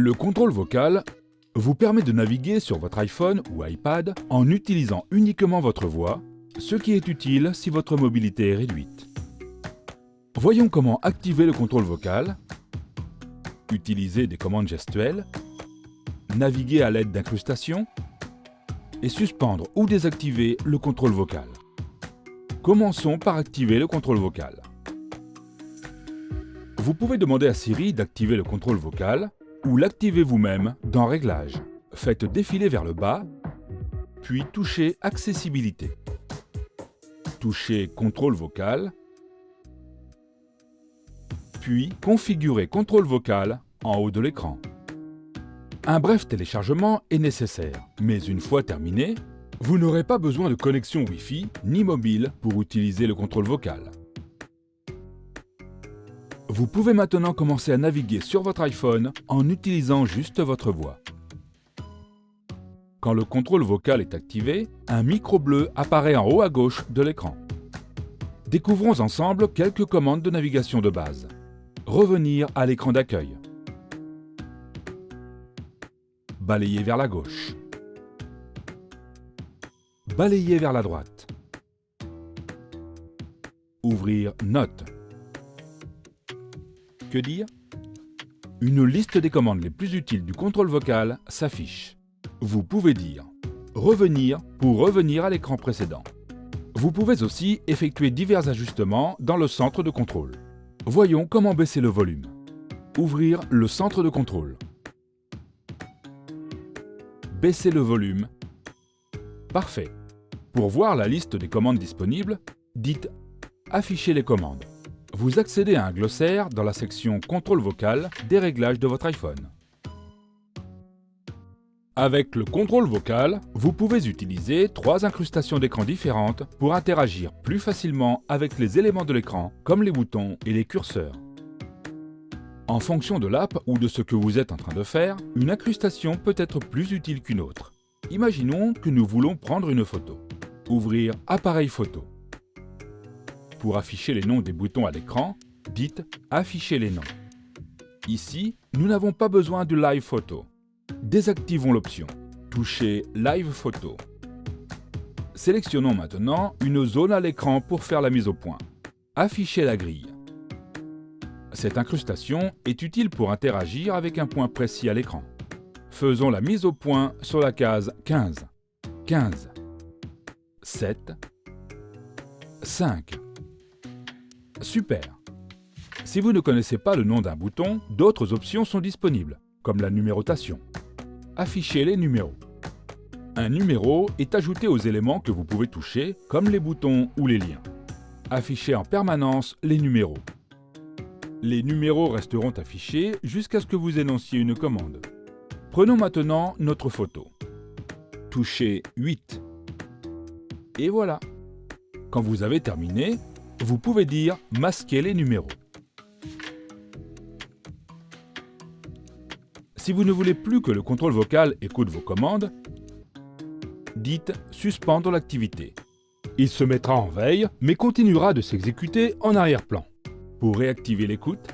Le contrôle vocal vous permet de naviguer sur votre iPhone ou iPad en utilisant uniquement votre voix, ce qui est utile si votre mobilité est réduite. Voyons comment activer le contrôle vocal, utiliser des commandes gestuelles, naviguer à l'aide d'incrustations et suspendre ou désactiver le contrôle vocal. Commençons par activer le contrôle vocal. Vous pouvez demander à Siri d'activer le contrôle vocal ou l'activer vous-même dans Réglages. Faites défiler vers le bas, puis touchez Accessibilité. Touchez Contrôle vocal, puis configurez Contrôle vocal en haut de l'écran. Un bref téléchargement est nécessaire, mais une fois terminé, vous n'aurez pas besoin de connexion Wi-Fi ni mobile pour utiliser le contrôle vocal. Vous pouvez maintenant commencer à naviguer sur votre iPhone en utilisant juste votre voix. Quand le contrôle vocal est activé, un micro bleu apparaît en haut à gauche de l'écran. Découvrons ensemble quelques commandes de navigation de base. Revenir à l'écran d'accueil. Balayer vers la gauche. Balayer vers la droite. Ouvrir Notes. Que dire? Une liste des commandes les plus utiles du contrôle vocal s'affiche. Vous pouvez dire « Revenir » pour revenir à l'écran précédent. Vous pouvez aussi effectuer divers ajustements dans le centre de contrôle. Voyons comment baisser le volume. Ouvrir le centre de contrôle. Baisser le volume. Parfait. Pour voir la liste des commandes disponibles, dites « Afficher les commandes ». Vous accédez à un glossaire dans la section Contrôle vocal des réglages de votre iPhone. Avec le contrôle vocal, vous pouvez utiliser 3 incrustations d'écran différentes pour interagir plus facilement avec les éléments de l'écran, comme les boutons et les curseurs. En fonction de l'app ou de ce que vous êtes en train de faire, une incrustation peut être plus utile qu'une autre. Imaginons que nous voulons prendre une photo. Ouvrir Appareil photo. Pour afficher les noms des boutons à l'écran, dites « Afficher les noms ». Ici, nous n'avons pas besoin du Live Photo. Désactivons l'option. Touchez Live Photo. Sélectionnons maintenant une zone à l'écran pour faire la mise au point. Afficher la grille. Cette incrustation est utile pour interagir avec un point précis à l'écran. Faisons la mise au point sur la case 15, 15, 7, 5. Super! Si vous ne connaissez pas le nom d'un bouton, d'autres options sont disponibles, comme la numérotation. Affichez les numéros. Un numéro est ajouté aux éléments que vous pouvez toucher, comme les boutons ou les liens. Affichez en permanence les numéros. Les numéros resteront affichés jusqu'à ce que vous énonciez une commande. Prenons maintenant notre photo. Touchez 8. Et voilà! Quand vous avez terminé, vous pouvez dire « Masquer les numéros ». Si vous ne voulez plus que le contrôle vocal écoute vos commandes, dites « Suspendre l'activité ». Il se mettra en veille, mais continuera de s'exécuter en arrière-plan. Pour réactiver l'écoute,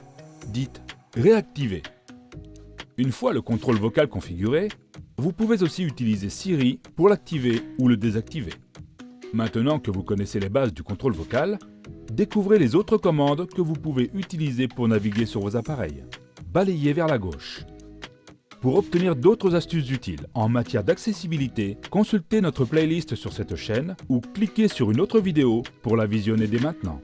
dites « Réactiver ». Une fois le contrôle vocal configuré, vous pouvez aussi utiliser Siri pour l'activer ou le désactiver. Maintenant que vous connaissez les bases du contrôle vocal, découvrez les autres commandes que vous pouvez utiliser pour naviguer sur vos appareils. Balayer vers la gauche. Pour obtenir d'autres astuces utiles en matière d'accessibilité, consultez notre playlist sur cette chaîne ou cliquez sur une autre vidéo pour la visionner dès maintenant.